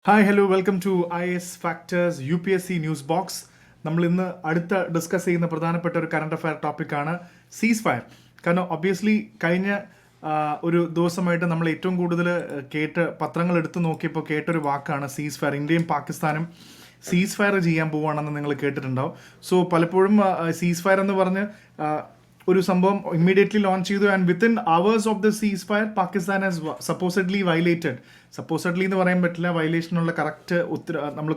Hi hello welcome to IS factors UPSC news box. നമ്മൾ ഇന്ന് അടുത്ത ഡിസ്കസ് ചെയ്യുന്ന പ്രധാനപ്പെട്ട ഒരു കറണ്ട് അഫയർ ടോപ്പിക്കാണ് സീസ് ഫയർ. കാരണം ഒബ്വിയസ്ലി കഴിഞ്ഞ ഒരു ദിവസമായിട്ട് നമ്മൾ ഏറ്റവും കൂടുതൽ പത്രങ്ങൾ എടുത്തു നോക്കിയപ്പോൾ കേട്ടൊരു വാക്കാണ് സീസ് ഫയർ. ഇന്ത്യയും പാകിസ്ഥാനും സീസ് ഫയർ ചെയ്യാൻ പോവുകയാണെന്ന് നിങ്ങൾ കേട്ടിട്ടുണ്ടാവും. സോ പലപ്പോഴും സീസ് ഫയർ എന്ന് പറഞ്ഞ് ഒരു സംഭവം ഇമ്മീഡിയറ്റ്ലി ലോഞ്ച് ചെയ്തു and within hours of the ceasefire Pakistan has supposedly violated. Supposedly എന്ന് പറയാൻ പറ്റില്ല, വയലേഷനുള്ള കറക്റ്റ് നമ്മൾ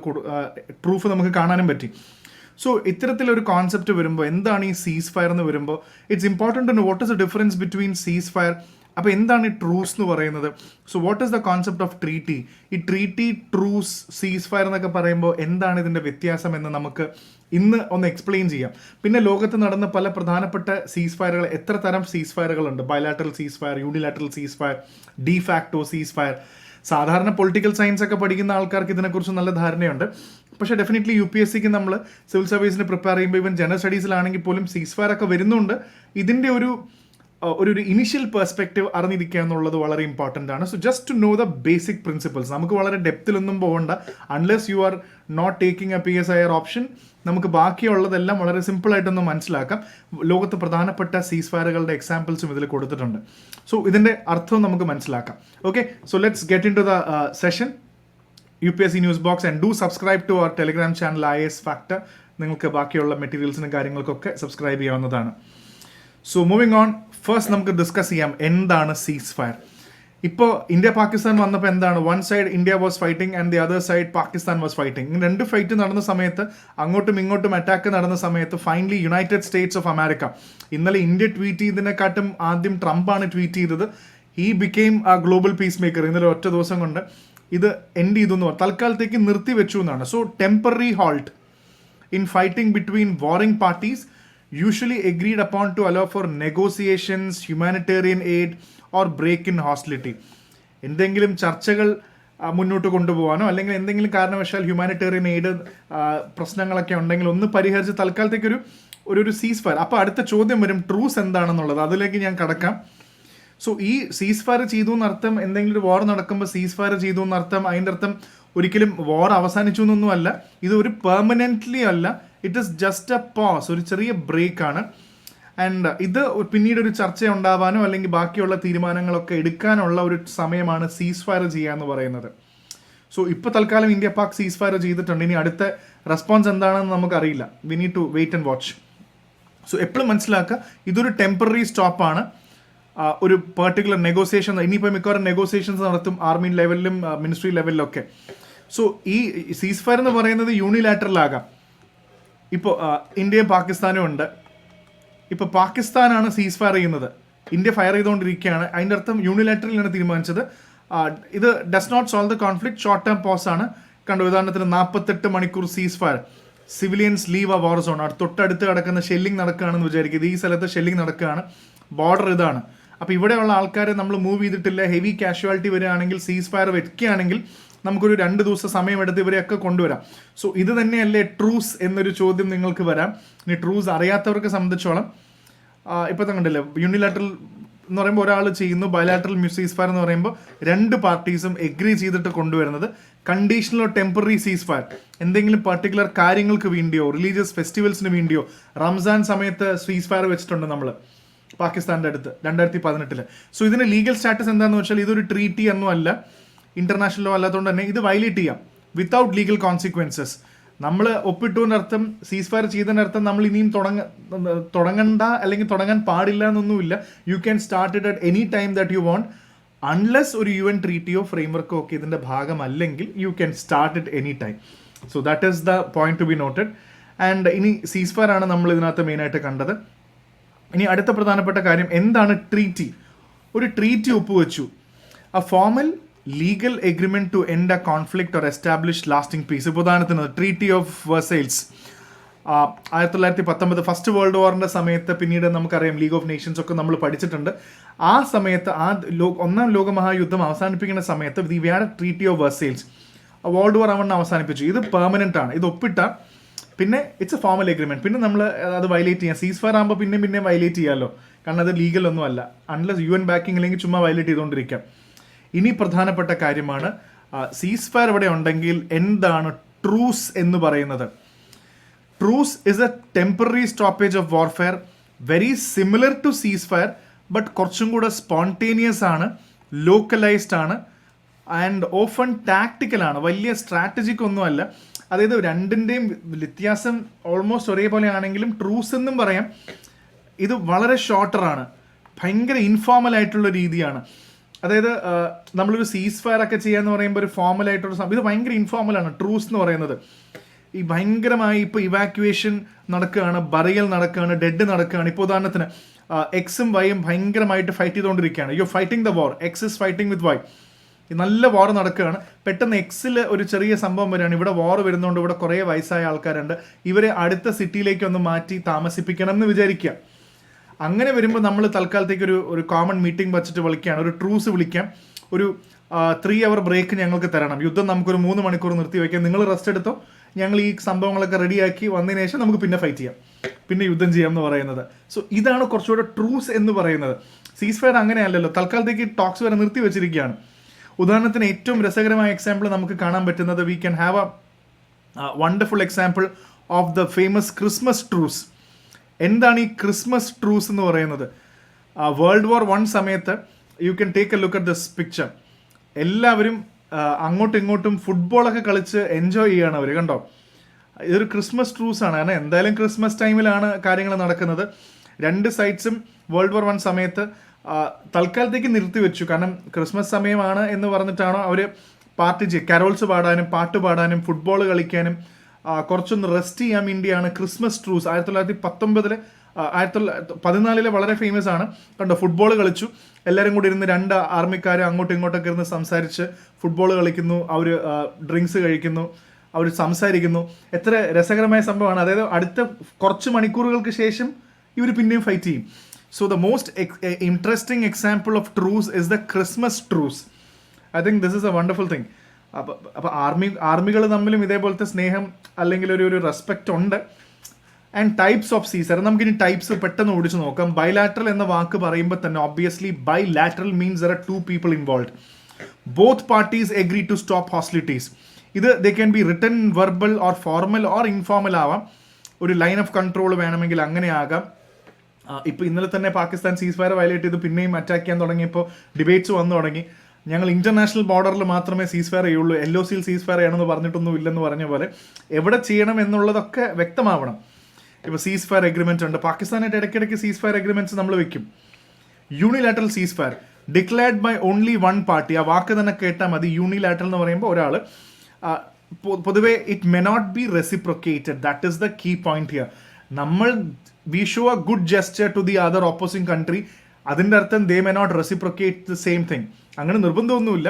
പ്രൂഫ് നമുക്ക് കാണാനും പറ്റി. സോ ഇത്തരത്തിലൊരു കോൺസെപ്റ്റ് വരുമ്പോൾ എന്താണ് ഈ സീസ് ഫയർ എന്ന് വരുമ്പോൾ it's important to know what is the difference between ceasefire. അപ്പോൾ എന്താണ് ഈ ട്രൂസ് എന്ന് പറയുന്നത്? So what is the concept of treaty? ഈ ട്രീറ്റി, ട്രൂസ്, സീസ് ഫയർ എന്നൊക്കെ പറയുമ്പോൾ എന്താണ് ഇതിൻ്റെ വ്യത്യാസം എന്ന് നമുക്ക് ഇന്ന് ഒന്ന് എക്സ്പ്ലെയിൻ ചെയ്യാം. പിന്നെ ലോകത്ത് നടന്ന പല പ്രധാനപ്പെട്ട സീസ് ഫയറുകൾ, എത്ര തരം സീസ് ഫയറുകളുണ്ട്? Bilateral ceasefire, unilateral ceasefire, de facto ceasefire. സാധാരണ പൊളിറ്റിക്കൽ സയൻസ് ഒക്കെ പഠിക്കുന്ന ആൾക്കാർക്ക് ഇതിനെക്കുറിച്ച് നല്ല ധാരണയുണ്ട്. പക്ഷേ ഡെഫിനറ്റ്ലി UPSCക്ക് നമ്മൾ സിവിൽ സർവീസിന് പ്രിപ്പയർ ചെയ്യുമ്പോൾ ഈവൻ ജനറൽ സ്റ്റഡീസിലാണെങ്കിൽ പോലും സീസ് ഫയർ ഒക്കെ വരുന്നുണ്ട്. ഇതിൻ്റെ ഒരു ഇനിഷ്യൽ പെർസ്പെക്റ്റീവ് അറിഞ്ഞിരിക്കുക എന്നുള്ളത് വളരെ ഇമ്പോർട്ടൻ്റ് ആണ്. So just to know the basic principles. നമുക്ക് വളരെ ഡെപ്തിലൊന്നും പോകണ്ട. Unless you are not taking a PSIR option, നമുക്ക് ബാക്കിയുള്ളതെല്ലാം വളരെ സിമ്പിളായിട്ടൊന്ന് മനസ്സിലാക്കാം. ലോകത്ത് പ്രധാനപ്പെട്ട സീസ് ഫയറുകളുടെ എക്സാമ്പിൾസും ഇതിൽ കൊടുത്തിട്ടുണ്ട്. സോ ഇതിൻ്റെ അർത്ഥം നമുക്ക് മനസ്സിലാക്കാം. Okay, so let's get in to the session. UPSC news box and do subscribe to our Telegram channel IS factor. നിങ്ങൾക്ക് ബാക്കിയുള്ള മെറ്റീരിയൽസിനും കാര്യങ്ങൾക്കൊക്കെ സബ്സ്ക്രൈബ് ചെയ്യാവുന്നതാണ്. സോ മൂവിങ് ഓൺ, ഫസ്റ്റ് നമുക്ക് ഡിസ്കസ് ചെയ്യാം എന്താണ് സീസ് ഫയർ. ഇപ്പോൾ ഇന്ത്യ പാകിസ്ഥാൻ വന്നപ്പോൾ എന്താണ്? One side India was fighting and the other side Pakistan was fighting. രണ്ട് ഫൈറ്റ് നടന്ന സമയത്ത്, അങ്ങോട്ടും ഇങ്ങോട്ടും അറ്റാക്ക് നടന്ന സമയത്ത് finally United States of America, ഇന്നലെ ഇന്ത്യ ട്വീറ്റ് ചെയ്തതിനെക്കാട്ടും ആദ്യം ട്രംപാണ് ട്വീറ്റ് ചെയ്തത്. ഹി ബിക്കെയിം ആ ഗ്ലോബൽ പീസ് മേക്കർ. ഇന്നലെ ഒറ്റ ദിവസം കൊണ്ട് ഇത് എൻഡ് ചെയ്തു എന്ന് തൽക്കാലത്തേക്ക് നിർത്തി വെച്ചു എന്നാണ്. So temporary halt in fighting between warring parties usually agreed upon to allow for negotiations, humanitarian aid or break in hostility. എന്തെങ്കിലും ചർച്ചകൾ മുന്നോട്ട് കൊണ്ടുപോകാനോ അല്ലെങ്കിൽ എന്തെങ്കിലും കാരണവശാൽ ഹ്യൂമാനിറ്റേറിയൻ എയ്ഡ് പ്രശ്നങ്ങളൊക്കെ ഉണ്ടെങ്കിൽ ഒന്ന് പരിഹരിച്ച് തൽക്കാലത്തേക്കൊരു ഒരു സീസ് ഫയർ. അപ്പോൾ അടുത്ത ചോദ്യം വരും, ട്രൂസ് എന്താണെന്നുള്ളത്. അതിലേക്ക് ഞാൻ കടക്കാം. സോ ഈ സീസ് ഫയർ ചെയ്തു എന്നർത്ഥം എന്തെങ്കിലും ഒരു വാർ നടക്കുമ്പോൾ സീസ് ഫയർ ചെയ്തു എന്നർത്ഥം അതിൻ്റെ അർത്ഥം ഒരിക്കലും വാർ അവസാനിച്ചു എന്നൊന്നുമല്ല. ഇത് ഒരു പെർമനൻ്റ്ലി അല്ല, it is just a pause, ഒരു ചെറിയ ബ്രേക്ക് ആണ്. ആൻഡ് ഇത് പിന്നീട് ഒരു ചർച്ച ഉണ്ടാവാനോ അല്ലെങ്കിൽ ബാക്കിയുള്ള തീരുമാനങ്ങളൊക്കെ എടുക്കാനുള്ള ഒരു സമയമാണ് സീസ് ഫയർ ചെയ്യുക എന്ന് പറയുന്നത്. സോ ഇപ്പോൾ തൽക്കാലം ഇന്ത്യ പാക് സീസ് ഫയർ ചെയ്തിട്ടുണ്ട്. ഇനി അടുത്ത റെസ്പോൺസ് എന്താണെന്ന് നമുക്കറിയില്ല. We need to wait and watch. So എപ്പോഴും മനസ്സിലാക്കുക, ഇതൊരു ടെമ്പററി സ്റ്റോപ്പാണ്. ഒരു പെർട്ടിക്കുലർ നെഗോസിയേഷൻ, ഇനിയിപ്പോൾ മിക്കവാറും നെഗോസിയേഷൻസ് നടത്തും ആർമി ലെവലിലും മിനിസ്ട്രി ലെവലിലൊക്കെ. സോ ഈ സീസ് ഫയർ എന്ന് പറയുന്നത് യൂണിലാറ്ററൽ ആകാം. ഇപ്പോൾ ഇന്ത്യയും പാകിസ്ഥാനും ഉണ്ട്. ഇപ്പോൾ പാകിസ്ഥാനാണ് സീസ് ഫയർ ചെയ്യുന്നത്, ഇന്ത്യ ഫയർ ചെയ്തുകൊണ്ടിരിക്കുകയാണ്. അതിൻ്റെ അർത്ഥം യൂണിലാറ്ററലാണ് തീരുമാനിച്ചത്. ഇത് does not solve the conflict, short term pause ആണ്. കണ്ടു, ഉദാഹരണത്തിന് 48 മണിക്കൂർ ceasefire, civilians leave a war zone. തൊട്ടടുത്ത് കിടക്കുന്ന ഷെല്ലിംഗ് നടക്കുകയാണെന്ന് വിചാരിക്കുന്നത്. ഈ സ്ഥലത്ത് ഷെല്ലിംഗ് നടക്കുകയാണ്, ബോർഡർ ഇതാണ്. അപ്പോൾ ഇവിടെയുള്ള ആൾക്കാരെ നമ്മൾ മൂവ് ചെയ്തിട്ടില്ല, ഹെവി കാഷ്വാലിറ്റി വരികയാണെങ്കിൽ സീസ് ഫയർ വെക്കുകയാണെങ്കിൽ നമുക്കൊരു 2 ദിവസം സമയമെടുത്ത് ഇവരെയൊക്കെ കൊണ്ടുവരാം. സോ ഇത് തന്നെയല്ലേ ട്രൂസ് എന്നൊരു ചോദ്യം നിങ്ങൾക്ക് വരാം. ഇനി ട്രൂസ് അറിയാത്തവർക്ക് സംബന്ധിച്ചോളം ഇപ്പോൾ തന്നെ കണ്ടില്ലേ, യൂണിലാറ്ററൽ എന്ന് പറയുമ്പോൾ ഒരാൾ ചെയ്യുന്നു, ബയലാറ്ററൽ സീസ് ഫയർ എന്ന് പറയുമ്പോൾ രണ്ട് പാർട്ടീസും എഗ്രി ചെയ്തിട്ട് കൊണ്ടുവരുന്നത്. കണ്ടീഷണലോ ടെമ്പററി സീസ് ഫയർ എന്തെങ്കിലും പർട്ടിക്കുലർ കാര്യങ്ങൾക്ക് വേണ്ടിയോ റിലീജിയസ് ഫെസ്റ്റിവൽസിന് വേണ്ടിയോ, റംസാൻ സമയത്ത് സീസ് ഫയർ വെച്ചിട്ടുണ്ട് നമ്മൾ പാകിസ്ഥാൻ്റെ അടുത്ത് 2018. സോ ഇതിന് ലീഗൽ സ്റ്റാറ്റസ് എന്താണെന്ന് വെച്ചാൽ ഇതൊരു ട്രീറ്റി ഒന്നും അല്ല, ഇന്റർനാഷണൽ ലോ അല്ലാത്തതുകൊണ്ട് തന്നെ ഇത് വയലേറ്റ് ചെയ്യാം വിത്തൗട്ട് ലീഗൽ കോൺസിക്വൻസസ്. നമ്മൾ ഒപ്പിട്ടുവിനർത്ഥം സീസ് ഫയർ ചെയ്തതിനർത്ഥം നമ്മൾ ഇനിയും തുടങ്ങണ്ട അല്ലെങ്കിൽ തുടങ്ങാൻ പാടില്ല എന്നൊന്നുമില്ല. You can start it at any time that you want, unless ഒരു UN ട്രീറ്റിയോ ഫ്രെയിംവർക്കോ ഒക്കെ ഇതിൻ്റെ ഭാഗമല്ലെങ്കിൽ you can start it any time. So that is the point to be noted. And ഇനി സീസ് ഫയർ ആണ് നമ്മൾ ഇതിനകത്ത് മെയിനായിട്ട് കണ്ടത്. ഇനി അടുത്ത പ്രധാനപ്പെട്ട കാര്യം എന്താണ് ട്രീറ്റി? ഒരു ട്രീറ്റി ഒപ്പുവെച്ചു, a formal legal agreement to end a conflict or establish lasting peace. ഇപ്പോൾ ഉദാഹരണത്തിന് treaty of Versailles 1919 first world വാറിൻ്റെ സമയത്ത്, പിന്നീട് നമുക്കറിയാം ലീഗ് ഓഫ് നേഷൻസ് ഒക്കെ നമ്മൾ പഠിച്ചിട്ടുണ്ട്. ആ സമയത്ത് ഒന്നാം ലോകമഹായുദ്ധം അവസാനിപ്പിക്കുന്ന സമയത്ത് the we had a treaty of Versailles. World war അവണ്ണം അവസാനിപ്പിച്ചു. ഇത് പെർമനൻ്റ് ആണ്. ഇത് ഒപ്പിട്ട പിന്നെ ഇറ്റ്സ് എ ഫോർമൽ എഗ്രിമെൻറ്റ്. പിന്നെ നമ്മൾ അത് വയലേറ്റ് ചെയ്യാം. സീസ് ഫയർ ആകുമ്പോൾ പിന്നെ വയലേറ്റ് ചെയ്യാമല്ലോ, കാരണം അത് ലീഗൽ ഒന്നും അല്ല. അൺലെസ് UN ബാക്കിംഗ് അല്ലെങ്കിൽ ചുമ്മാ വയലേറ്റ് ചെയ്തുകൊണ്ടിരിക്കാം. ഇനി പ്രധാനപ്പെട്ട കാര്യമാണ് സീസ് ഫയർ ഇവിടെ ഉണ്ടെങ്കിൽ എന്താണ് ട്രൂസ് എന്ന് പറയുന്നത്? Truce is a temporary stoppage of warfare, very similar to ceasefire, but കുറച്ചും കൂടെ സ്പോണ്ടേനിയസ് ആണ്, ലോക്കലൈസ്ഡ് ആണ് ആൻഡ് ഓഫൺ ടാക്ടിക്കലാണ്, വലിയ സ്ട്രാറ്റജിക് ഒന്നുമല്ല. അതായത് രണ്ടിൻ്റെയും വ്യത്യാസം ഓൾമോസ്റ്റ് ഒരേപോലെ ആണെങ്കിലും ട്രൂസ് എന്നും പറയാം. ഇത് വളരെ ഷോർട്ടറാണ്, ഭയങ്കര ഇൻഫോർമൽ ആയിട്ടുള്ള രീതിയാണ്. അതായത് നമ്മളൊരു സീസ് ഫയർ ഒക്കെ ചെയ്യാന്ന് പറയുമ്പോൾ ഒരു ഫോർമൽ ആയിട്ടുള്ള ഇത് ഭയങ്കര ഇൻഫോർമലാണ് ട്രൂസ് എന്ന് പറയുന്നത്. ഈ ഭയങ്കരമായി ഇപ്പോൾ ഇവാക്യുവേഷൻ നടക്കുകയാണ്, ബറിയൽ നടക്കുകയാണ്, ഡെഡ് നടക്കുകയാണ്. ഇപ്പോൾ ഉദാഹരണത്തിന് എക്സും വൈയും ഭയങ്കരമായിട്ട് ഫൈറ്റ് ചെയ്തുകൊണ്ടിരിക്കുകയാണ്. You fighting the war, X is fighting with Y. നല്ല വാർ നടക്കുകയാണ്. പെട്ടെന്ന് എക്സിൽ ഒരു ചെറിയ സംഭവം വരികയാണ്, ഇവിടെ വാർ വരുന്നതുകൊണ്ട് ഇവിടെ കുറേ വയസ്സായ ആൾക്കാരുണ്ട്, ഇവരെ അടുത്ത സിറ്റിയിലേക്ക് ഒന്ന് മാറ്റി താമസിപ്പിക്കണം എന്ന് വിചാരിക്കുക. അങ്ങനെ വരുമ്പോൾ നമ്മൾ തൽക്കാലത്തേക്ക് ഒരു കോമൺ മീറ്റിംഗ് വെച്ചിട്ട് വിളിക്കുകയാണ്, ഒരു ട്രൂസ് വിളിക്കാം, ഒരു 3 hour ബ്രേക്ക് ഞങ്ങൾക്ക് തരണം, യുദ്ധം നമുക്കൊരു 3 മണിക്കൂർ നിർത്തി വയ്ക്കാം, നിങ്ങൾ റെസ്റ്റ് എടുത്തോ, ഞങ്ങൾ ഈ സംഭവങ്ങളൊക്കെ റെഡിയാക്കി വന്നതിന് ശേഷം നമുക്ക് പിന്നെ ഫൈറ്റ് ചെയ്യാം, പിന്നെ യുദ്ധം ചെയ്യാം എന്ന് പറയുന്നത്. സോ ഇതാണ് കുറച്ചുകൂടെ ട്രൂസ് എന്ന് പറയുന്നത്. സീസ് ഫയർ അങ്ങനെയല്ലല്ലോ, തൽക്കാലത്തേക്ക് ടോക്സ് വരെ നിർത്തി വെച്ചിരിക്കുകയാണ്. ഉദാഹരണത്തിന് ഏറ്റവും രസകരമായ എക്സാമ്പിൾ നമുക്ക് കാണാൻ പറ്റുന്നത്, we can have A wonderful example of the famous Christmas truce. എന്താണ് ഈ ക്രിസ്മസ് ട്രൂസ് എന്ന് പറയുന്നത്? വേൾഡ് വാർ 1 സമയത്ത് you can take A look at this picture. എല്ലാവരും അങ്ങോട്ടും ഇങ്ങോട്ടും ഫുട്ബോളൊക്കെ കളിച്ച് എൻജോയ് ചെയ്യുകയാണ് അവർ, കണ്ടോ? ഇതൊരു ക്രിസ്മസ് ട്രൂസ് ആണ്. കാരണം എന്തായാലും ക്രിസ്മസ് ടൈമിലാണ് കാര്യങ്ങൾ നടക്കുന്നത്. 2 സൈഡ്സും വേൾഡ് വാർ 1 സമയത്ത് തൽക്കാലത്തേക്ക് നിർത്തിവെച്ചു. കാരണം ക്രിസ്മസ് സമയമാണ് എന്ന് പറഞ്ഞിട്ടാണോ അവർ പാർട്ടി കരോൾസ് പാടാനും പാട്ട് പാടാനും ഫുട്ബോൾ കളിക്കാനും കുറച്ചൊന്ന് റെസ്റ്റ് ചെയ്യാൻ വേണ്ടിയാണ് ക്രിസ്മസ് ട്രൂസ്. 1919 1914 വളരെ ഫേമസ് ആണ്. കണ്ടോ, ഫുട്ബോൾ കളിച്ചു, എല്ലാവരും കൂടി ഇരുന്ന് 2 ആർമിക്കാർ അങ്ങോട്ടും ഇങ്ങോട്ടൊക്കെ ഇരുന്ന് സംസാരിച്ച് ഫുട്ബോൾ കളിക്കുന്നു, അവർ ഡ്രിങ്ക്സ് കഴിക്കുന്നു, അവർ സംസാരിക്കുന്നു. എത്ര രസകരമായ സംഭവമാണ്. അതായത് അടുത്ത കുറച്ച് മണിക്കൂറുകൾക്ക് ശേഷം ഇവർ പിന്നെയും ഫൈറ്റ് ചെയ്യും. So the most interesting example of truce is the Christmas truce. I think this is A wonderful thing. അപ്പോൾ ആർമികൾ തമ്മിലും ഇതേപോലത്തെ സ്നേഹം അല്ലെങ്കിൽ ഒരു റെസ്പെക്റ്റ് ഉണ്ട്. ആൻഡ് ടൈപ്സ് ഓഫ് സീസ്, നമുക്കിനി ടൈപ്സ് പെട്ടെന്ന് ഓടിച്ച് നോക്കാം. ബൈലാറ്ററൽ എന്ന വാക്ക് പറയുമ്പോൾ തന്നെ obviously bilateral means there are 2 people involve. Both parties agree to stop hostilities. ഇത് they can be written, verbal or formal or informal ആവാം. ഒരു ലൈൻ ഓഫ് കൺട്രോൾ വേണമെങ്കിൽ അങ്ങനെ ആകാം. ഇപ്പോൾ ഇന്നലെ തന്നെ പാകിസ്ഥാൻ സീസ് ഫയർ വയലേറ്റ് ചെയ്ത് പിന്നെയും അറ്റാക്ക് ചെയ്യാൻ തുടങ്ങിയപ്പോൾ ഡിബേറ്റ്സ് വന്നു തുടങ്ങി. ഞങ്ങൾ ഇന്റർനാഷണൽ ബോർഡറിൽ മാത്രമേ സീസ് ഫയർ ചെയ്യുള്ളൂ, LOCയിൽ സീസ് ഫയർ ചെയ്യണമെന്ന് പറഞ്ഞിട്ടൊന്നും ഇല്ലെന്ന് പറഞ്ഞ പോലെ എവിടെ ചെയ്യണം എന്നുള്ളതൊക്കെ വ്യക്തമാവണം. ഇപ്പോൾ സീസ് ഫയർ എഗ്രിമെന്റ് ഉണ്ട്, പാകിസ്ഥാനായിട്ട് ഇടയ്ക്കിടയ്ക്ക് സീസ് ഫയർ എഗ്രിമെന്റ്സ് നമ്മൾ വെക്കും. Unilateral ceasefire declared by only 1 party. ആ വാക്ക് തന്നെ കേട്ടാൽ മതി. യൂണിലാറ്ററൽ എന്ന് പറയുമ്പോൾ ഒരാൾ പൊതുവെ it may not be reciprocated. That is the key point here. നമ്മൾ we show a good gesture to the other opposing country, അതിൻ്റെ അർത്ഥം they may not reciprocate the same thing. അങ്ങനെ നിർബന്ധമൊന്നുമില്ല.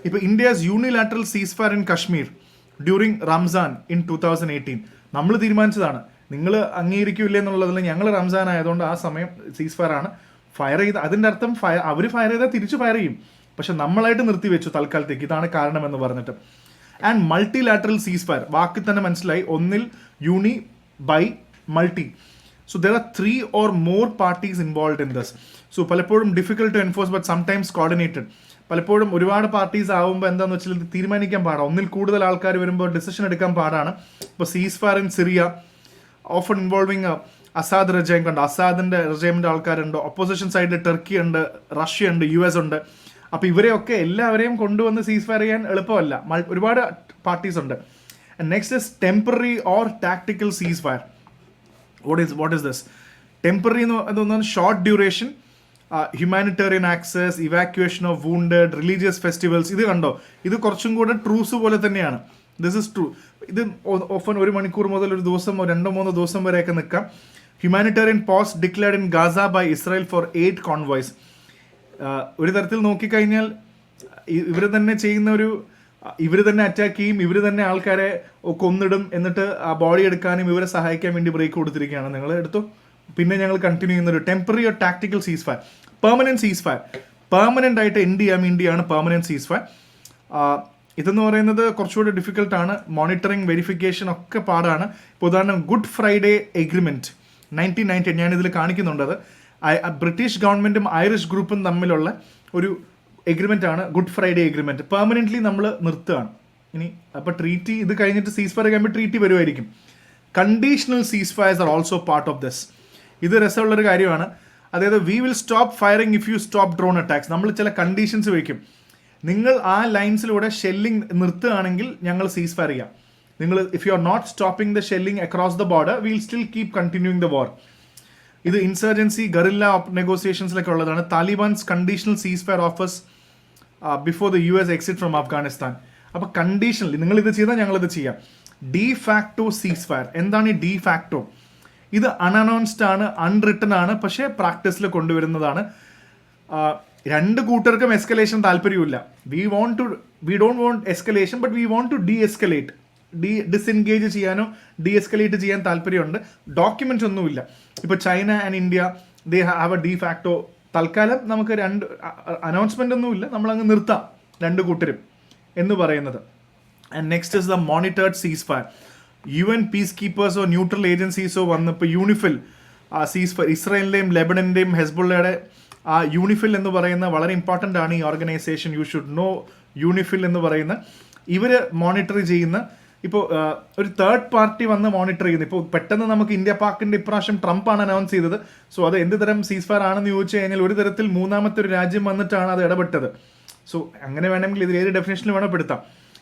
ഇപ്പോൾ India's unilateral ceasefire in Kashmir during Ramzan in 2018 നമ്മൾ തീരുമാനിച്ചതാണ്. നിങ്ങൾ അംഗീകരിക്കില്ല എന്നുള്ളതിൽ ഞങ്ങൾ റംസാൻ ആയതുകൊണ്ട് ആ സമയം സീസ് ഫയർ ആണ്. ഫയർ ചെയ്ത് അതിൻ്റെ അർത്ഥം അവർ ഫയർ ചെയ്താൽ തിരിച്ച് ഫയർ ചെയ്യും, പക്ഷെ നമ്മളായിട്ട് നിർത്തിവെച്ചു തൽക്കാലത്തേക്ക്, ഇതാണ് കാരണം എന്ന് പറഞ്ഞിട്ട്. ആൻഡ് മൾട്ടിലാറ്ററൽ സീസ് ഫയർ, വാക്കിൽ തന്നെ മനസ്സിലായി, ഒന്നിൽ uni, bi, multi. So there are 3 or more parties involved in this. So പലപ്പോഴും difficult to enforce but sometimes coordinated. പലപ്പോഴും ഒരുപാട് പാർട്ടീസ് ആവുമ്പോൾ എന്താണെന്ന് വെച്ചാൽ തീരുമാനിക്കാൻ പാടാണ്. ഒന്നിൽ കൂടുതൽ ആൾക്കാർ വരുമ്പോൾ ഡിസിഷൻ എടുക്കാൻ പാടാണ്. ഇപ്പോൾ ceasefire in Syria often involving Assad regime കണ്ട്, അസാദിൻ്റെ റജൈമിൻ്റെ ആൾക്കാരുണ്ട്, ഒപ്പോസിഷൻ സൈഡിൽ ടർക്കി ഉണ്ട്, റഷ്യ ഉണ്ട്, US ഉണ്ട്. അപ്പോൾ ഇവരെയൊക്കെ എല്ലാവരെയും കൊണ്ടുവന്ന് സീസ് ഫയർ ചെയ്യാൻ എളുപ്പമല്ല, ഒരുപാട് പാർട്ടീസ് ഉണ്ട്. And next is temporary or tactical ceasefire. What is this? Temporary എന്ന് പറഞ്ഞാൽ short duration, humanitarian access, evacuation of wounded, religious festivals. ഇത് കണ്ടോ, ഇത് കുറച്ചും കൂടെ ട്രൂസ് പോലെ തന്നെയാണ്. This is true. ഇത് ഓഫൻ 1 മണിക്കൂർ മുതൽ ഒരു ദിവസം 2-3 ദിവസം വരെയൊക്കെ നിൽക്കാം. Humanitarian pause declared in Gaza by Israel for 8 convoys. ഒരു തരത്തിൽ നോക്കിക്കഴിഞ്ഞാൽ ഇവർ തന്നെ ചെയ്യുന്ന ഇവർ തന്നെ അറ്റാക്ക് ചെയ്യും, ഇവർ തന്നെ ആൾക്കാരെ കൊന്നിടും, എന്നിട്ട് ആ ബോഡി എടുക്കാനും ഇവരെ സഹായിക്കാൻ വേണ്ടി ബ്രേക്ക് കൊടുത്തിരിക്കുകയാണ്. നിങ്ങൾ എടുത്തു. പിന്നെ ഞങ്ങൾ കണ്ടിന്യൂ ചെയ്യുന്നൊരു ടെമ്പററി ഓർ ടാക്ടിക്കൽ സീസ് ഫയർ. പെർമനന്റ് സീസ് ഫയർ, പെർമനന്റ് ആയിട്ട് എൻഡ് ചെയ്യാൻ വേണ്ടിയാണ് പെർമനന്റ് സീസ് ഫയർ. ഇതെന്ന് പറയുന്നത് കുറച്ചുകൂടി ഡിഫിക്കൽട്ടാണ്. മോണിറ്ററിങ്, വെരിഫിക്കേഷൻ ഒക്കെ പാടാണ്. ഇപ്പോൾ ഉദാഹരണം ഗുഡ് ഫ്രൈഡേ എഗ്രിമെന്റ് 1990, ഞാനിതിൽ കാണിക്കുന്നുണ്ട്. അത് ബ്രിട്ടീഷ് ഗവൺമെൻറ്റും ഐറിഷ് ഗ്രൂപ്പും തമ്മിലുള്ള ഒരു എഗ്രിമെൻ്റ് ആണ് ഗുഡ് ഫ്രൈഡേ എഗ്രിമെൻറ്റ്. പെർമനൻ്റ്ലി നമ്മൾ നിർത്തുകയാണ്. ഇനി അപ്പോൾ ട്രീറ്റി ഇത് കഴിഞ്ഞിട്ട് സീസ് ഫയർ കഴിയുമ്പോൾ ട്രീറ്റി വരുമായിരിക്കും. കണ്ടീഷണൽ സീസ് fires are also part of this. ഇത് രസമുള്ളൊരു കാര്യമാണ്. അതായത് we will stop firing if you stop drone attacks. നമ്മൾ ചില കണ്ടീഷൻസ് വയ്ക്കും. നിങ്ങൾ ആ ലൈൻസിലൂടെ ഷെല്ലിംഗ് നിർത്തുകയാണെങ്കിൽ ഞങ്ങൾ സീസ് ഫയർ ചെയ്യാം. നിങ്ങൾ if you are not stopping the shelling across the border will still keep continuing the war. ഇത് ഇൻസർജൻസി ഗറില്ല നെഗോസിയേഷൻസിലൊക്കെ ഉള്ളതാണ്. Talibans conditional ceasefire offers before the US exit from Afghanistan. അപ്പോൾ കണ്ടീഷണലി നിങ്ങൾ ഇത് ചെയ്താൽ ഞങ്ങളിത് ചെയ്യാം. De facto ceasefire. എന്താണ് ഈ ഡി ഫാക്ടോ? ഇത് അൺഅനൗൺസ്ഡ് ആണ്, അൺറിട്ടൺ ആണ്, പക്ഷേ പ്രാക്ടീസിൽ കൊണ്ടുവരുന്നതാണ്. രണ്ട് കൂട്ടർക്കും എസ്കലേഷൻ താല്പര്യമില്ല. We don't want escalation but we want to de escalate. Disengage ചെയ്യാനോ ഡി എസ്കലേറ്റ് ചെയ്യാൻ താല്പര്യമുണ്ട്. ഡോക്യുമെന്റ്സ് ഒന്നുമില്ല. ഇപ്പോൾ China and India they have a de facto. തൽക്കാലം നമുക്ക് അനൗൺസ്മെന്റ് ഒന്നുമില്ല, നമ്മളങ്ങ് നിർത്താം രണ്ട് കൂട്ടരും എന്ന് പറയുന്നത്. And next is the monitored ceasefire. UN peace കീപ്പേഴ്സോ ന്യൂട്രൽ ഏജൻസീസോ വന്നപ്പോൾ യൂണിഫിൽ സീസ് ഫയർ, ഇസ്രായേലിൻ്റെയും ലെബനൻ്റെയും ഹെസ്ബുള്ളയുടെ യൂണിഫിൽ എന്ന് പറയുന്ന വളരെ ഇമ്പോർട്ടൻ്റ് ആണ് ഈ ഓർഗനൈസേഷൻ. യു ഷുഡ് നോ യൂണിഫിൽ എന്ന് പറയുന്ന ഇവർ മോണിറ്റർ ചെയ്യുന്ന, ഇപ്പോൾ ഒരു തേർഡ് പാർട്ടി വന്ന് മോണിറ്റർ ചെയ്യുന്നത്. ഇപ്പോൾ പെട്ടെന്ന് നമുക്ക് ഇന്ത്യ പാക്കിൻ്റെ ഇപ്രാവശ്യം ട്രംപാണ് അനൗൺസ് ചെയ്തത്. സോ അത് എന്ത് തരം സീസ് ഫയർ ആണെന്ന് ചോദിച്ചു കഴിഞ്ഞാൽ ഒരു തരത്തിൽ മൂന്നാമത്തെ ഒരു രാജ്യം വന്നിട്ടാണ് അത് ഇടപെട്ടത്. സോ അങ്ങനെ വേണമെങ്കിൽ ഇതിൽ ഏത് ഡെഫിനേഷനിൽ വേണം പെടുത്താം.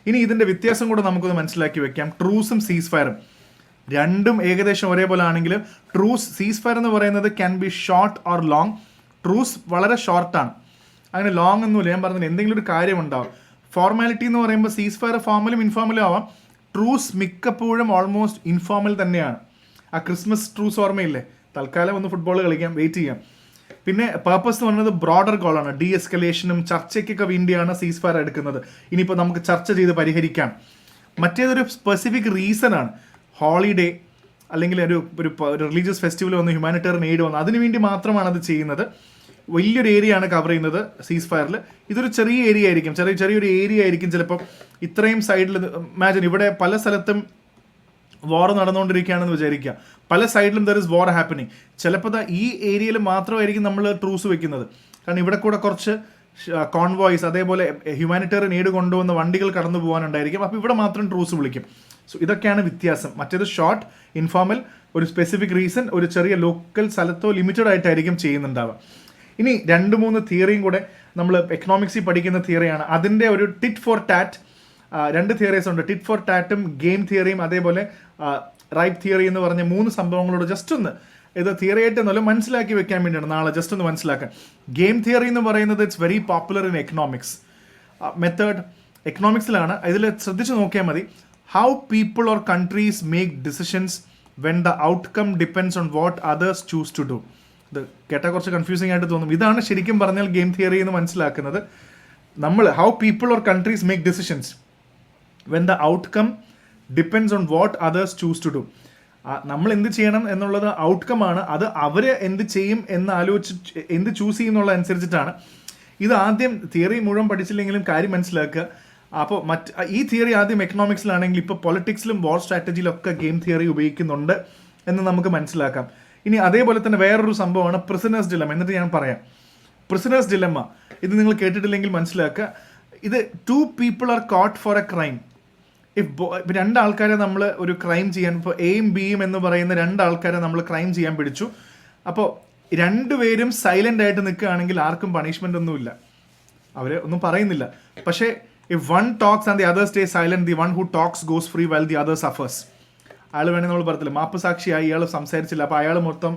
ഇനി ഇതിൻ്റെ വ്യത്യാസം കൂടെ നമുക്കൊന്ന് മനസ്സിലാക്കി വെക്കാം. ട്രൂസും സീസ് ഫയറും രണ്ടും ഏകദേശം ഒരേപോലെ ആണെങ്കിലും ട്രൂസ് സീസ് ഫയർ എന്ന് പറയുന്നത് can be short or long. Truce വളരെ ഷോർട്ടാണ്, അങ്ങനെ ലോങ് ഒന്നുമില്ല. ഞാൻ പറഞ്ഞില്ല, എന്തെങ്കിലും ഒരു കാര്യം ഉണ്ടാവും. ഫോർമാലിറ്റി എന്ന് പറയുമ്പോൾ സീസ് ഫയർ ഫോർമലും ഇൻഫോർമലും ആവാം. ട്രൂസ് മിക്കപ്പോഴും ഓൾമോസ്റ്റ് ഇൻഫോർമൽ തന്നെയാണ്. ആ ക്രിസ്മസ് ട്രൂസ് ഓർമ്മയില്ലേ? തൽക്കാലം ഒന്ന് ഫുട്ബോൾ കളിക്കാം, വെയിറ്റ് ചെയ്യാം. പിന്നെ പർപ്പസ് എന്ന് പറയുന്നത് ബ്രോഡർ ഗോളാണ്. ഡി എസ്കലേഷനും ചർച്ചയ്ക്കൊക്കെ വേണ്ടിയാണ് സീസ് ഫയർ എടുക്കുന്നത്. ഇനിയിപ്പോൾ നമുക്ക് ചർച്ച ചെയ്ത് പരിഹരിക്കാം. മറ്റേതൊരു സ്പെസിഫിക് റീസൺ ആണ്. ഹോളിഡേ അല്ലെങ്കിൽ ഒരു റിലീജിയസ് ഫെസ്റ്റിവൽ വന്ന് ഹ്യൂമാനിറ്റേറിയൻ എയ്ഡ് വന്നു, അതിനുവേണ്ടി മാത്രമാണ് അത് ചെയ്യുന്നത്. വലിയൊരു ഏരിയ ആണ് കവർ ചെയ്യുന്നത് സീസ് ഫയറിൽ. ഇതൊരു ചെറിയ ഏരിയ ആയിരിക്കും, ചെറിയൊരു ഏരിയ ആയിരിക്കും. ചിലപ്പോൾ ഇത്രയും സൈഡിൽ ഇമാജിൻ, ഇവിടെ പല സ്ഥലത്തും വാർ നടന്നുകൊണ്ടിരിക്കുകയാണെന്ന് വിചാരിക്കുക. പല സൈഡിലും ദർ ഇസ് വാർ ഹാപ്പനിങ്. ചിലപ്പോൾ ഈ ഏരിയയിൽ മാത്രമായിരിക്കും നമ്മൾ ട്രൂസ് വെക്കുന്നത്. കാരണം ഇവിടെ കൂടെ കുറച്ച് കോൺവോയ്സ്, അതേപോലെ ഹ്യൂമാനിറ്റേറിയൻ എയ്ഡ് കൊണ്ടുവന്ന വണ്ടികൾ കടന്നു പോകാനുണ്ടായിരിക്കും. അപ്പോൾ ഇവിടെ മാത്രം ട്രൂസ് വിളിക്കും. സോ ഇതൊക്കെയാണ് വ്യത്യാസം. മറ്റേത് ഷോർട്ട്, ഇൻഫോർമൽ, ഒരു സ്പെസിഫിക് റീസൺ, ഒരു ചെറിയ ലോക്കൽ സ്ഥലത്തോ ലിമിറ്റഡ് ആയിട്ടായിരിക്കും ചെയ്യുന്നുണ്ടാവുക. ഇനി 2-3 തിയറിയും കൂടെ നമ്മൾ എക്കണോമിക്സിൽ പഠിക്കുന്ന തിയറിയാണ്. അതിൻ്റെ ഒരു ടിറ്റ് ഫോർ ടാറ്റ്, 2 തിയറീസ് ഉണ്ട്. ടിറ്റ് ഫോർ ടാറ്റും ഗെയിം തിയറിയും അതേപോലെ റൈറ്റ് തിയറി എന്ന് പറഞ്ഞ 3 സംഭവങ്ങളോട് ജസ്റ്റ് ഒന്ന് ഇത് തിയറി ആയിട്ട് നല്ല മനസ്സിലാക്കി വെക്കാൻ വേണ്ടിയാണ്, നാളെ ജസ്റ്റ് ഒന്ന് മനസ്സിലാക്കാൻ. ഗെയിം തിയറി എന്ന് പറയുന്നത് it's very popular in economics method. എക്കണോമിക്സിലാണ്. ഇതിൽ ശ്രദ്ധിച്ച് നോക്കിയാൽ മതി. How people or countries make decisions when the outcome depends on what others choose to do. ഇത് കേട്ടാൽ കുറച്ച് കൺഫ്യൂസിംഗ് ആയിട്ട് തോന്നും. ഇതാണ് ശരിക്കും പറഞ്ഞാൽ ഗെയിം തിയറി എന്ന് മനസ്സിലാക്കുന്നത്. നമ്മൾ how people or countries make decisions when the outcome depends on what others choose to do. നമ്മൾ എന്ത് ചെയ്യണം എന്നുള്ളത് ഔട്ട്കം ആണ്. അത് അവർ എന്ത് ചെയ്യും എന്ന് ആലോചിച്ച് എന്ത് ചൂസ് ചെയ്യുന്നുള്ള അനുസരിച്ചിട്ടാണ്. ഇത് ആദ്യം തിയറി മുഴുവൻ പഠിച്ചില്ലെങ്കിലും കാര്യം മനസ്സിലാക്കുക. അപ്പോൾ ഈ തിയറി ആദ്യം എക്കണോമിക്സിലാണെങ്കിൽ ഇപ്പോൾ പൊളിറ്റിക്സിലും വാർ സ്ട്രാറ്റജിയിലൊക്കെ ഗെയിം തിയറി ഉപയോഗിക്കുന്നുണ്ട് എന്ന് നമുക്ക് മനസ്സിലാക്കാം. ഇനി അതേപോലെ തന്നെ വേറൊരു സംഭവമാണ് പ്രിസണേഴ്സ് ഡിലമ്മ. എന്നിട്ട് ഞാൻ പറയാം. പ്രിസണേഴ്സ് ഡിലമ്മ ഇത് നിങ്ങൾ കേട്ടിട്ടില്ലെങ്കിൽ മനസ്സിലാക്കുക. ഇത് 2 people are caught for a crime. ഇപ്പോൾ 2 ആൾക്കാരെ നമ്മൾ ഒരു ക്രൈം ചെയ്യാൻ, ഇപ്പോൾ എയും ബിയും എന്ന് പറയുന്ന 2 ആൾക്കാരെ നമ്മൾ ക്രൈം ചെയ്യാൻ പിടിച്ചു. അപ്പോൾ 2 പേരും സൈലൻ്റ് ആയിട്ട് നിൽക്കുകയാണെങ്കിൽ ആർക്കും പണിഷ്മെൻ്റ് ഒന്നുമില്ല, അവർ ഒന്നും പറയുന്നില്ല. പക്ഷേ if one talks and the other stays silent, the one who talks goes free while the other suffers. അയാൾ വേണമെങ്കിൽ നമ്മൾ പറയത്തില്ല, മാപ്പ് സാക്ഷിയായി ഇയാൾ സംസാരിച്ചില്ല, അപ്പോൾ അയാൾ മൊത്തം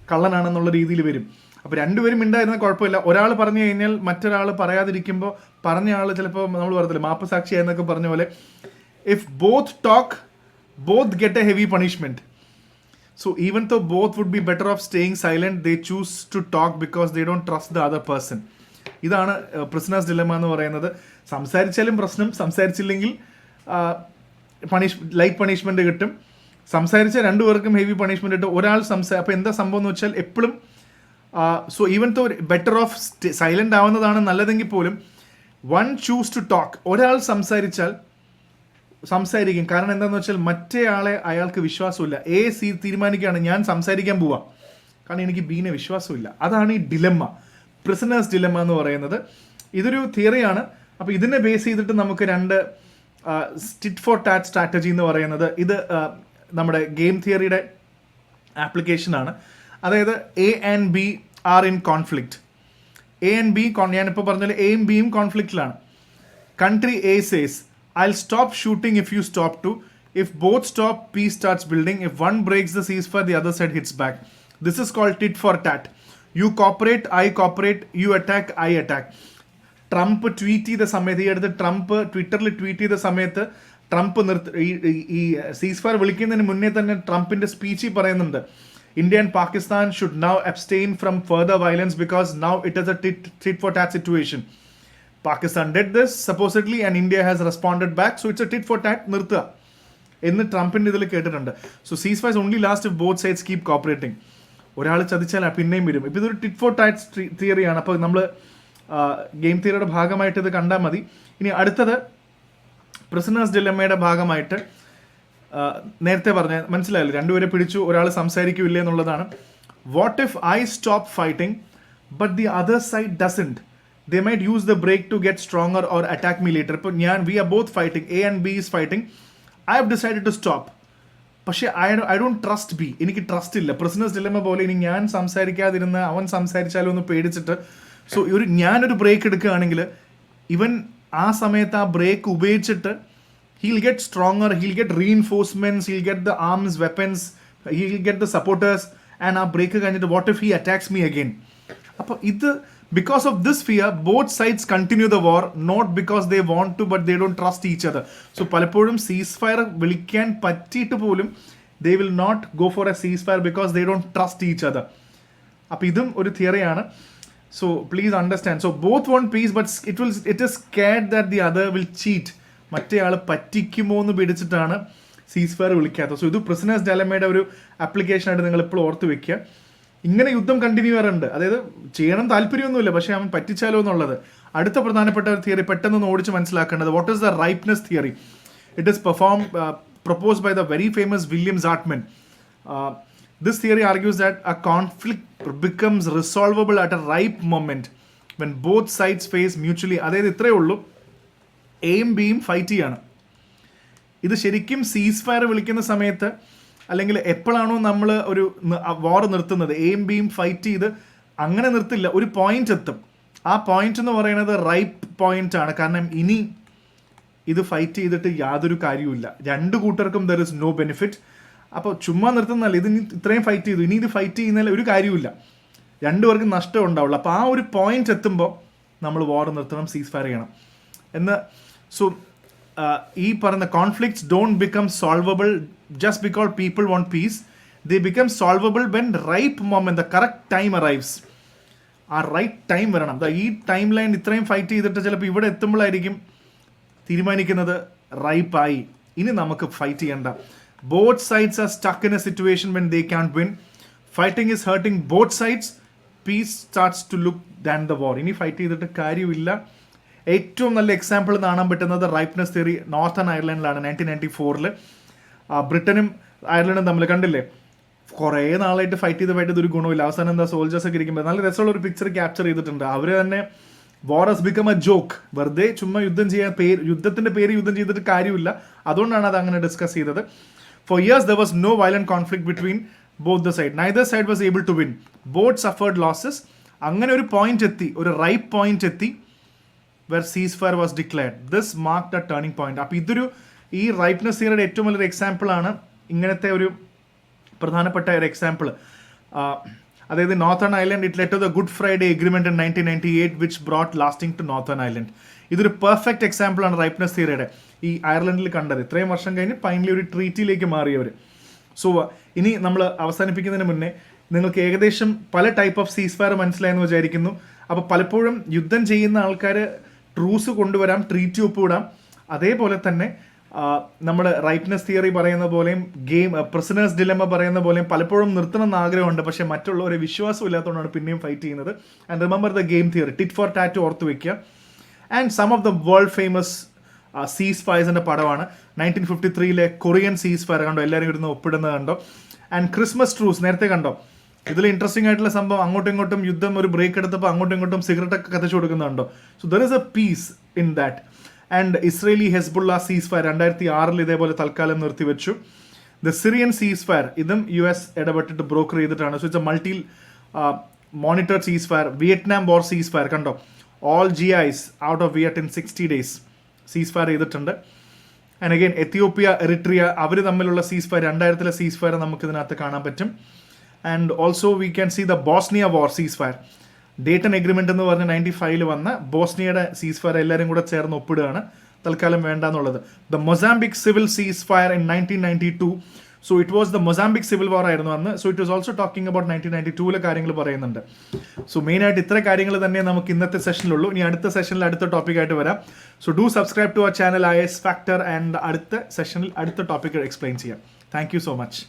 കള്ളനാണെന്നുള്ള രീതിയിൽ വരും. അപ്പോൾ 2 പേരും ഉണ്ടായിരുന്ന കുഴപ്പമില്ല. ഒരാൾ പറഞ്ഞു കഴിഞ്ഞാൽ മറ്റൊരാൾ പറയാതിരിക്കുമ്പോൾ പറഞ്ഞ ആൾ ചിലപ്പോൾ നമ്മൾ പറയത്തില്ല മാപ്പ് സാക്ഷിയായെന്നൊക്കെ പറഞ്ഞ പോലെ, if both talk, both get a heavy punishment. So even though both would be better off staying silent, they choose to talk because they don't trust the other person. ഇതാണ് പ്രിസണേഴ്സ് ഡിലമ്മ എന്ന് പറയുന്നത്. സംസാരിച്ചാലും പ്രശ്നം, സംസാരിച്ചില്ലെങ്കിൽ ലൈറ്റ് പണിഷ്മെൻറ്റ് കിട്ടും. സംസാരിച്ച 2 പേർക്കും heavy punishment കിട്ടും. ഒരാൾ അപ്പോൾ എന്താ സംഭവം എന്ന് വെച്ചാൽ എപ്പോഴും സോ ഈവൻ തോ ബെറ്റർ ഓഫ് സൈലൻ്റ് ആവുന്നതാണ് നല്ലതെങ്കിൽ പോലും വൺ ചൂസ് ടു ടോക്ക്. ഒരാൾ സംസാരിക്കും. കാരണം എന്താണെന്ന് വെച്ചാൽ മറ്റേ ആളെ അയാൾക്ക് വിശ്വാസമില്ല. തീരുമാനിക്കുകയാണ് ഞാൻ സംസാരിക്കാൻ പോവാം, കാരണം എനിക്ക് ബീനെ വിശ്വാസമില്ല. അതാണ് ഈ ഡിലമ്മ, പ്രിസണേഴ്സ് ഡിലമ്മ എന്ന് പറയുന്നത്. ഇതൊരു തിയറിയാണ്. അപ്പോൾ ഇതിനെ ബേസ് ചെയ്തിട്ട് നമുക്ക് രണ്ട് ടിറ്റ് ഫോർ ടാറ്റ് സ്ട്രാറ്റജി എന്ന് പറയുന്നത് ഇത് നമ്മുടെ ഗെയിം തിയറിയുടെ ആപ്ലിക്കേഷനാണ്. അതായത് A and B are in conflict. A and B ഞാനിപ്പോൾ പറഞ്ഞാൽ എയും ബിയും കോൺഫ്ലിക്റ്റിലാണ്. Country A says I'll stop shooting if you stop to. If both stop, peace starts building. If one breaks the ceasefire, the other side hits back. This is called tit for tat. You cooperate, I cooperate. You attack, I attack. Trump tweet ചെയ്ത സമയത്ത്, ഈ അടുത്ത് Trump ട്വിറ്ററിൽ tweet ചെയ്ത സമയത്ത് Trump ഈ സീസ് fire വിളിക്കുന്നതിന് മുന്നേ തന്നെ ട്രംപിന്റെ സ്പീച്ചിൽ പറയുന്നുണ്ട്, India and Pakistan should now abstain from further violence because now it is A tit for tat situation. Pakistan did this supposedly and India has responded back, so it's a tit for tat. നിർത്തുക എന്ന് ട്രംപിൻ്റെ ഇതിൽ കേട്ടിട്ടുണ്ട്. So സീസ് fires only last if both sides keep cooperating. ഒരാൾ ചതിച്ചാൽ പിന്നെയും വരും. ഇപ്പോൾ ഇതൊരു ടിറ്റ് ഫോർ ടാറ്റ് തിയറിയാണ്. അപ്പോൾ നമ്മൾ ഗെയിം തിയറിയുടെ ഭാഗമായിട്ട് ഇത് കണ്ടാൽ മതി. ഇനി അടുത്തത് പ്രിസണേഴ്സ് ഡിലമ്മയുടെ ഭാഗമായിട്ട് നേരത്തെ പറഞ്ഞ മനസ്സിലായല്ലോ, രണ്ടുപേരെ പിടിച്ചു, ഒരാൾ സംസാരിക്കില്ല എന്നുള്ളതാണ്. What if I stop fighting but the other side doesn't? They might use the break to get stronger or attack me later. ഇപ്പോൾ we are both fighting, A and B is fighting. I have decided to stop. പക്ഷേ I don't trust B. എനിക്ക് trust ഇല്ല. Prisoners ഡിലമ്മ പോലെ ഇനി ഞാൻ സംസാരിക്കാതിരുന്ന് അവൻ സംസാരിച്ചാലോ എന്ന് പേടിച്ചിട്ട്, സോ ഞാനൊരു ബ്രേക്ക് എടുക്കുകയാണെങ്കിൽ ഇവൻ ആ സമയത്ത് ആ ബ്രേക്ക് ഉപയോഗിച്ചിട്ട് he'll get stronger, he'll get reinforcements, he'll get the arms, weapons, he'll get the supporters, and ആ ബ്രേക്ക് കഴിഞ്ഞിട്ട് what if he attacks me again? അപ്പോൾ ഇത് because of this fear, both sides continue the war, not because they want to, but they don't trust each other. So പലപ്പോഴും ceasefire വിളിക്കാൻ പറ്റിയിട്ട് പോലും they will not go for a ceasefire because they don't trust each other. അപ്പോൾ ഇതും ഒരു തിയറിയാണ്. So please understand. So both want peace, but it is scared that the other will cheat. മറ്റേ ആൾ പറ്റിക്കുമോ എന്ന് പേടിച്ചിട്ടാണ് ceasefire വിളിക്കാത്തത്. സോ ഇത് prisoners ഡയലമയുടെ ഒരു ആപ്ലിക്കേഷനായിട്ട് നിങ്ങൾ ഇപ്പോൾ ഓർത്ത് വെക്കുക. ഇങ്ങനെ യുദ്ധം കണ്ടിന്യൂ ചെയ്യാറുണ്ട്. അതായത് ചെയ്യണം താല്പര്യമൊന്നുമില്ല, പക്ഷേ അവൻ പറ്റിച്ചാലോ എന്നുള്ളത്. അടുത്ത പ്രധാനപ്പെട്ട ഒരു തിയറി പെട്ടെന്ന് ഓടിച്ച് മനസ്സിലാക്കേണ്ടത്, what is the ripeness theory? It is proposed by the very famous William Zartman. This theory argues that a conflict becomes resolvable at a ripe moment when both sides face mutually. അതായത് ഇത്രയേ ഉള്ളൂ, എയും ബിയും fight ചെയ്യാണ്. ഇത് ശരിക്കും സീസ് fire വിളിക്കുന്ന സമയത്ത് അല്ലെങ്കിൽ എപ്പോഴാണോ നമ്മൾ ഒരു വാർ നിർത്തുന്നത്, എയും ബിയും ഫൈറ്റ് ചെയ്ത് അങ്ങനെ നിർത്തില്ല, ഒരു പോയിന്റ് എത്തും. ആ പോയിന്റ് എന്ന് പറയുന്നത് റൈപ്പ് പോയിന്റ് ആണ്. കാരണം ഇനി ഇത് ഫൈറ്റ് ചെയ്തിട്ട് യാതൊരു കാര്യവുമില്ല, രണ്ടു കൂട്ടർക്കും ദർ ഇസ് നോ ബെനിഫിറ്റ്. അപ്പോൾ ചുമ്മാ നിർത്തുന്നതല്ല, ഇത് ഇത്രയും ഫൈറ്റ് ചെയ്തു, ഇനി ഇത് ഫൈറ്റ് ചെയ്യുന്നതിൽ ഒരു കാര്യമില്ല, രണ്ടുപേർക്കും നഷ്ടം ഉണ്ടാവുള്ളൂ. അപ്പോൾ ആ ഒരു പോയിന്റ് എത്തുമ്പോൾ നമ്മൾ വാർ നിർത്തണം, സീസ് ഫയർ ചെയ്യണം എന്ന്. സോ ഈ പറയുന്ന conflicts don't become solvable just because people want peace. They become solvable when ripe moment, the correct time arrives. ആ റൈറ്റ് ടൈം വരണം. ഈ ടൈം ലൈൻ ഇത്രയും ഫൈറ്റ് ചെയ്തിട്ട് ചിലപ്പോൾ ഇവിടെ എത്തുമ്പോഴായിരിക്കും തീരുമാനിക്കുന്നത് റൈപ്പായി, ഇനി നമുക്ക് ഫൈറ്റ് ചെയ്യണ്ട. Both sides are stuck in a situation when they can win. Fighting is hurting both sides. Peace starts to look than the war. ഇനി ഫൈറ്റ് ചെയ്തിട്ട് കാര്യമില്ല. ഏറ്റവും നല്ല എക്സാമ്പിൾ കാണാൻ പറ്റുന്നത് റൈപ്നെസ് തിയറി നോർത്തേൺ അയർലൻഡിലാണ് 1994. ബ്രിട്ടനും അയർലൻഡും തമ്മിൽ കണ്ടില്ലേ, കുറേ നാളായിട്ട് ഫൈറ്റ് ഇതൊരു ഗുണമില്ല. അവസാനം എന്താ സോൾജേഴ്സ് ഒക്കെ ഇരിക്കുമ്പോൾ നല്ല രസമുള്ള ഒരു പിക്ചർ ക്യാപ്ചർ ചെയ്തിട്ടുണ്ട്. അവർ തന്നെ വാർ ഹസ് ബിക്കം എ ജോക്ക്. വെറുതെ ചുമ്മാ യുദ്ധം ചെയ്യാൻ യുദ്ധത്തിന്റെ പേര് യുദ്ധം ചെയ്തിട്ട് കാര്യമില്ല. അതുകൊണ്ടാണ് അത് അങ്ങനെ ഡിസ്കസ് ചെയ്തത്. For years there was no violent conflict between both the side. Neither side was able to win. Both suffered losses. അങ്ങനെ ഒരു പോയിന്റ് എത്തി, ഒരു റൈപ്പ് പോയിന്റ് എത്തി, where ceasefire was declared. This mark the turning point. അപ്പോൾ ഇതൊരു ഈ റൈപ്നെസ് തിയറിയുടെ ഏറ്റവും വലിയൊരു എക്സാമ്പിളാണ് ഇങ്ങനത്തെ ഒരു പ്രധാനപ്പെട്ട ഒരു എക്സാമ്പിൾ. അതായത് Northern Ireland it led to the Good Friday Agreement in 1998 which brought lasting to Northern Ireland. ഇതൊരു പെർഫെക്റ്റ് എക്സാമ്പിളാണ് റൈപ്നെസ് തിയറിയുടെ. ഈ അയർലൻഡിൽ കണ്ടത് ഇത്രയും വർഷം കഴിഞ്ഞ് ഫൈനലി ഒരു ട്രീറ്റിയിലേക്ക് മാറിയവർ. സോ ഇനി നമ്മൾ അവസാനിപ്പിക്കുന്നതിന് മുന്നേ നിങ്ങൾക്ക് ഏകദേശം പല ടൈപ്പ് ഓഫ് സീസ് ഫയർ മനസ്സിലായെന്ന് വിചാരിക്കുന്നു. അപ്പോൾ പലപ്പോഴും യുദ്ധം ചെയ്യുന്ന ആൾക്കാർ ട്രൂസ് കൊണ്ടുവരാം, ട്രീറ്റി ഒപ്പിടാം. അതേപോലെ തന്നെ നമ്മൾ റൈപ്നെസ് തിയറി പറയുന്ന പോലെയും പ്രിസണേഴ്സ് ഡിലമ്മ പറയുന്ന പോലെയും പലപ്പോഴും നിർത്തണം എന്ന് ആഗ്രഹമുണ്ട്, പക്ഷേ മറ്റുള്ളവരെ വിശ്വാസം ഇല്ലാത്തതുകൊണ്ടാണ് പിന്നെയും ഫൈറ്റ് ചെയ്യുന്നത്. And remember the game theory, tit for tat ഓർത്ത് വയ്ക്കുക. And some of the world famous സീസ് ഫയർസിൻ്റെ പടമാണ് 1953 കൊറിയൻ സീസ് ഫയർ. കണ്ടോ, എല്ലാവരും ഇരുന്ന് ഒപ്പിടുന്നത് കണ്ടോ. ആൻഡ് ക്രിസ്മസ് ട്രൂസ് നേരത്തെ കണ്ടോ, ഇതിൽ ഇൻട്രസ്റ്റിംഗ് ആയിട്ടുള്ള സംഭവം, അങ്ങോട്ടും ഇങ്ങോട്ടും യുദ്ധം ഒരു ബ്രേക്ക് എടുത്തപ്പോൾ അങ്ങോട്ടും ഇങ്ങോട്ടും സിഗരറ്റ് ഒക്കെ കത്തിച്ചു കൊടുക്കുന്നുണ്ടോ. So there is A piece in that. And Israeli Hezbollah സീസ് ഫയർ 2006 ഇതേപോലെ തൽക്കാലം നിർത്തിവെച്ചു. ദ സിറിയൻ സീസ് ഫയർ ഇതും US ഇടപെട്ടിട്ട് ബ്രോക്കർ ചെയ്തിട്ടാണ്. So it's A multi monitor സീസ് ഫയർ. വിയറ്റ്നാം വാർ സീസ് ഫയർ കണ്ടോ, all GIs out of Viet in 60 days സീസ് ഫയർ ചെയ്തിട്ടുണ്ട്. ആൻഡ് അഗൈൻ എത്തിയോപ്യ, എറിട്രിയ അവർ തമ്മിലുള്ള സീസ് ഫയർ 2000 സീസ് ഫയർ നമുക്ക് ഇതിനകത്ത് കാണാൻ പറ്റും. And also we can see the Bosnia war ceasefire. ഡേറ്റൺ agreement എന്ന് പറഞ്ഞ 95 വന്ന ബോസ്നിയയുടെ സീസ് ഫയർ എല്ലാവരും കൂടെ ചേർന്ന് ഒപ്പിടുകയാണ്, തൽക്കാലം വേണ്ട എന്നുള്ളത്. ദ മൊസാംബിക് സിവിൽ സീസ് fire in 1992. So it was the Mozambique civil വാർ ആയിരുന്നു അന്ന്. So it was also talking about 1992 കാര്യങ്ങൾ പറയുന്നുണ്ട്. സോ മെയിനായിട്ട് ഇത്ര കാര്യങ്ങൾ തന്നെ നമുക്ക് ഇന്നത്തെ സെഷനിലുള്ളൂ. ഇനി അടുത്ത സെഷനിൽ അടുത്ത ടോപ്പിക്കായിട്ട് വരാം. So do subscribe to our channel IS Factor and അടുത്ത സെഷനിൽ അടുത്ത ടോപ്പിക്ക് എക്സ്പ്ലെയിൻ ചെയ്യാം. Thank you so much.